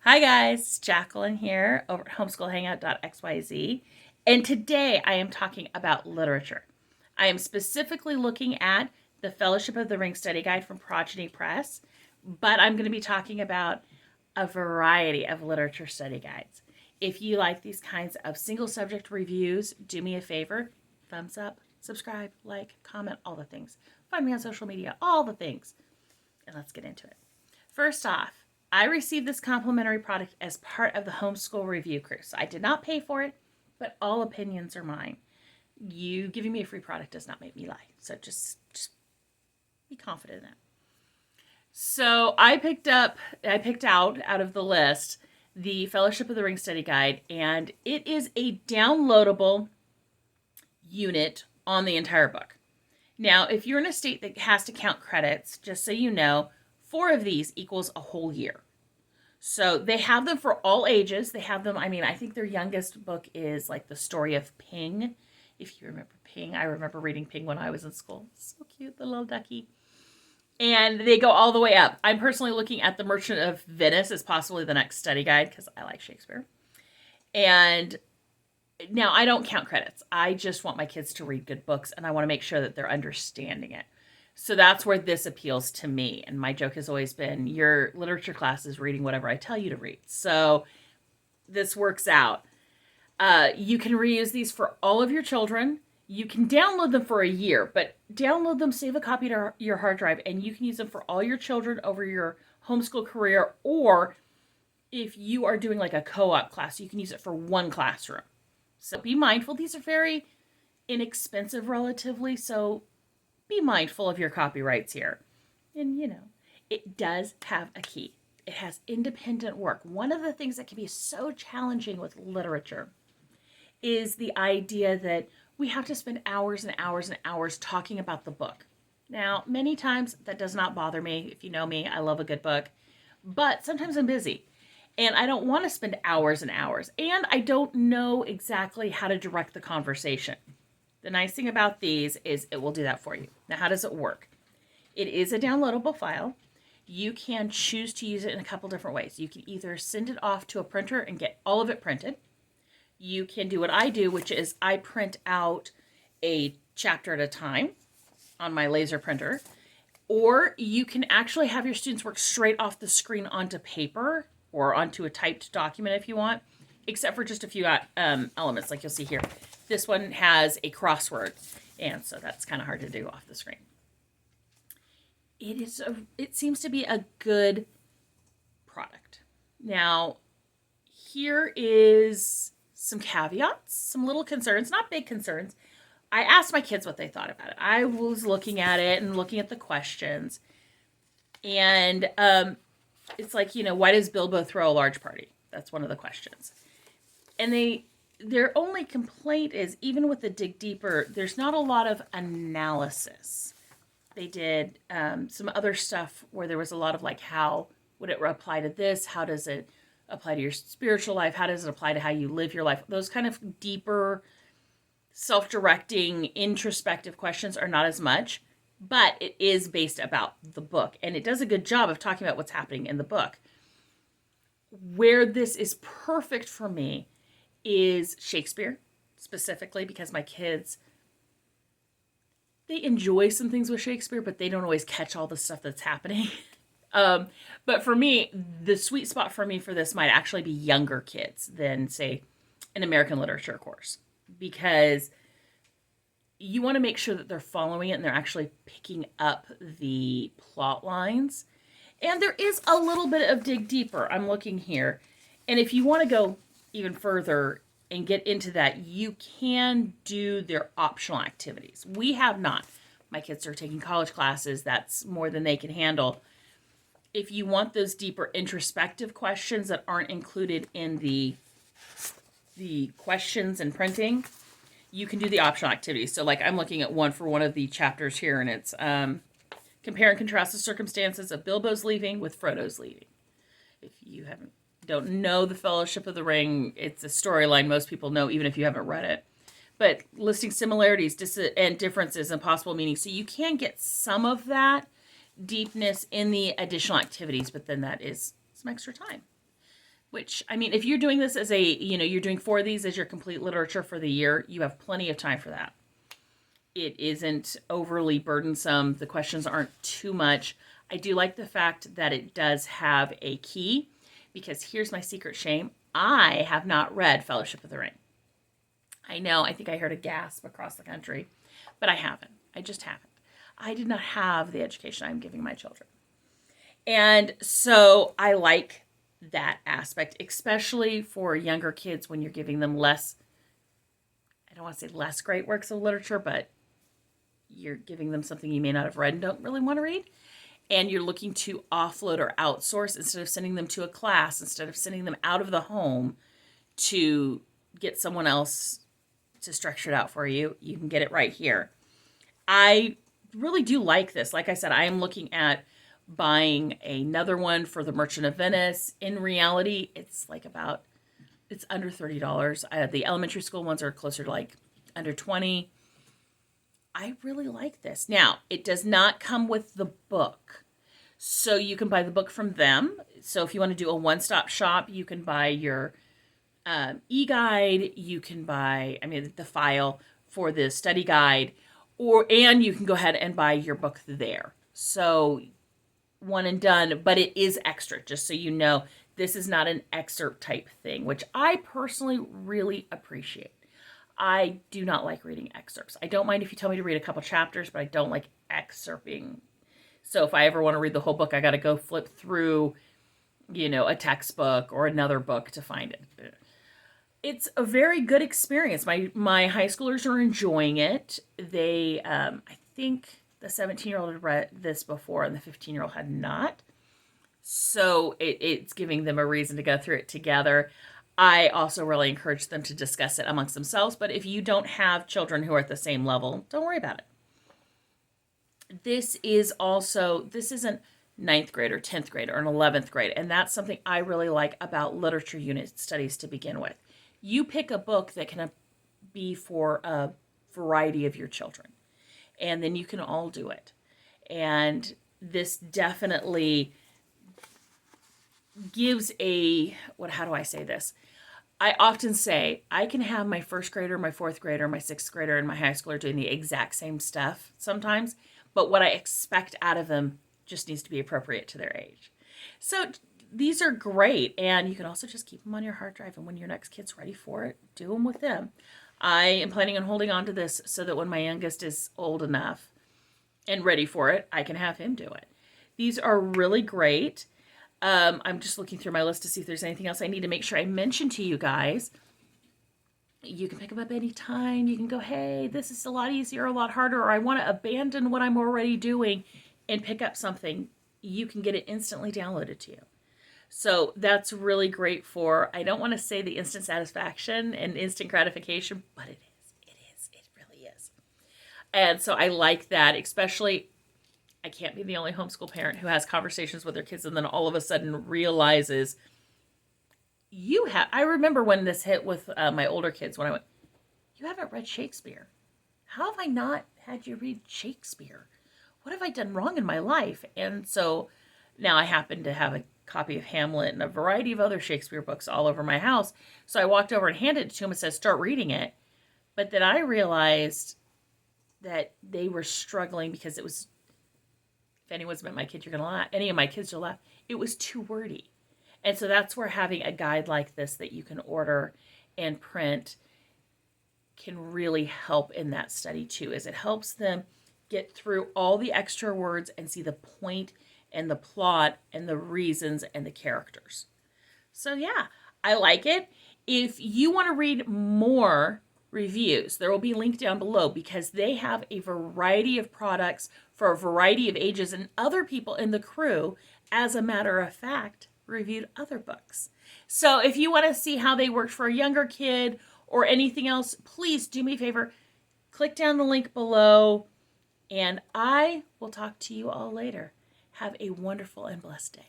Hi guys, Jacqueline here over at homeschoolhangout.xyz, and today I am talking about literature. I am specifically looking at the Fellowship of the Ring Study Guide from Progeny Press, but I'm going to be talking about a variety of literature study guides. If you like these kinds of single subject reviews, do me a favor, thumbs up, subscribe, like, comment, all the things. Find me on social media, all the things. And let's get into it. First off, I received this complimentary product as part of the Homeschool Review Crew. So I did not pay for it, but all opinions are mine. You giving me a free product does not make me lie. So just be confident in that. So I picked out of the list the Fellowship of the Ring Study Guide, and it is a downloadable unit on the entire book. Now, if you're in a state that has to count credits, just so you know, 4 of these equals a whole year. So they have them for all ages. They have them, I think their youngest book is like The Story of Ping. If you remember Ping, I remember reading Ping when I was in school. So cute, the little ducky. And they go all the way up. I'm personally looking at The Merchant of Venice as possibly the next study guide because I like Shakespeare. And now I don't count credits. I just want my kids to read good books, and I want to make sure that they're understanding it. So that's where this appeals to me. And my joke has always been, your literature class is reading whatever I tell you to read. So this works out. You can reuse these for all of your children. You can download them for a year, but download them, save a copy to your hard drive, and you can use them for all your children over your homeschool career. Or if you are doing like a co-op class, you can use it for one classroom. So be mindful. These are very inexpensive relatively, so be mindful of your copyrights here. And, it does have a key. It has independent work. One of the things that can be so challenging with literature is the idea that we have to spend hours and hours and hours talking about the book. Now, many times that does not bother me. If you know me, I love a good book. But sometimes I'm busy and I don't want to spend hours and hours. And I don't know exactly how to direct the conversation. The nice thing about these is it will do that for you. Now, how does it work? It is a downloadable file. You can choose to use it in a couple different ways. You can either send it off to a printer and get all of it printed. You can do what I do, which is I print out a chapter at a time on my laser printer. Or you can actually have your students work straight off the screen onto paper or onto a typed document if you want, except for just a few elements like you'll see here. This one has a crossword, and so that's kind of hard to do off the screen. It seems to be a good product. Now, here is some caveats, some little concerns, not big concerns. I asked my kids what they thought about it. I was looking at it and looking at the questions, and it's like, why does Bilbo throw a large party? That's one of the questions. And their only complaint is, even with the dig deeper, there's not a lot of analysis. They did some other stuff where there was a lot of like, how would it apply to this? How does it apply to your spiritual life? How does it apply to how you live your life? Those kind of deeper, self-directing, introspective questions are not as much, but it is based about the book. And it does a good job of talking about what's happening in the book. Where this is perfect for me is Shakespeare, specifically because my kids, they enjoy some things with Shakespeare, but they don't always catch all the stuff that's happening. But for me, the sweet spot for me for this might actually be younger kids than, say, an American literature course, because you want to make sure that they're following it and they're actually picking up the plot lines. And there is a little bit of dig deeper. I'm looking here. And if you want to go even further and get into that, you can do their optional activities. We have not. My kids are taking college classes. That's more than they can handle. If you want those deeper introspective questions that aren't included in the questions and printing, you can do the optional activities. So like I'm looking at one for one of the chapters here, and it's compare and contrast the circumstances of Bilbo's leaving with Frodo's leaving. If you don't know the Fellowship of the Ring, it's a storyline most people know, even if you haven't read it. But listing similarities and differences and possible meanings. So you can get some of that deepness in the additional activities, but then that is some extra time. Which, I mean, if you're doing this as you're doing 4 of these as your complete literature for the year, you have plenty of time for that. It isn't overly burdensome. The questions aren't too much. I do like the fact that it does have a key, because here's my secret shame. I have not read Fellowship of the Ring. I know, I think I heard a gasp across the country, but I haven't. I just haven't. I did not have the education I'm giving my children. And so I like that aspect, especially for younger kids when you're giving them less, I don't want to say less great works of literature, but you're giving them something you may not have read and don't really want to read. And you're looking to offload or outsource instead of sending them to a class, instead of sending them out of the home to get someone else to structure it out for you. You can get it right here. I really do like this. Like I said, I am looking at buying another one for the Merchant of Venice. In reality, it's under $30. The elementary school ones are closer to like under 20. I really like this. Now, it does not come with the book, so you can buy the book from them. So if you want to do a one-stop shop, you can buy your e-guide, you can buy, the file for the study guide, and you can go ahead and buy your book there. So one and done, but it is extra, just so you know. This is not an excerpt type thing, which I personally really appreciate. I do not like reading excerpts. I don't mind if you tell me to read a couple chapters, but I don't like excerpting. So if I ever want to read the whole book, I got to go flip through, a textbook or another book to find it. It's a very good experience. My high schoolers are enjoying it. They, I think the 17-year-old had read this before and the 15-year-old had not. So it's giving them a reason to go through it together. I also really encourage them to discuss it amongst themselves. But if you don't have children who are at the same level, don't worry about it. This isn't 9th grade or 10th grade or an 11th grade. And that's something I really like about literature unit studies to begin with. You pick a book that can be for a variety of your children, and then you can all do it. And this definitely gives how do I say this? I often say I can have my 1st grader, my 4th grader, my 6th grader, and my high schooler doing the exact same stuff sometimes, but what I expect out of them just needs to be appropriate to their age. So these are great, and you can also just keep them on your hard drive, and when your next kid's ready for it, do them with them. I am planning on holding on to this so that when my youngest is old enough and ready for it, I can have him do it. These are really great. I'm just looking through my list to see if there's anything else I need to make sure I mention to you guys. You can pick them up anytime. You can go, hey, this is a lot easier, a lot harder, or I want to abandon what I'm already doing and pick up something. You can get it instantly downloaded to you. So that's really great for, I don't want to say the instant satisfaction and instant gratification, but it really is. And so I like that, especially, I can't be the only homeschool parent who has conversations with their kids and then all of a sudden realizes I remember when this hit with my older kids, when I went, you haven't read Shakespeare. How have I not had you read Shakespeare? What have I done wrong in my life? And so now I happen to have a copy of Hamlet and a variety of other Shakespeare books all over my house. So I walked over and handed it to him and said, start reading it. But then I realized that they were struggling because it was, if anyone's met my kid, you're going to laugh. Any of my kids will laugh. It was too wordy. And so that's where having a guide like this that you can order and print can really help in that study too, is it helps them get through all the extra words and see the point and the plot and the reasons and the characters. So yeah, I like it. If you want to read more reviews, there will be a link down below because they have a variety of products for a variety of ages, and other people in the crew, as a matter of fact, reviewed other books. So if you want to see how they worked for a younger kid or anything else, please do me a favor, click down the link below, and I will talk to you all later. Have a wonderful and blessed day.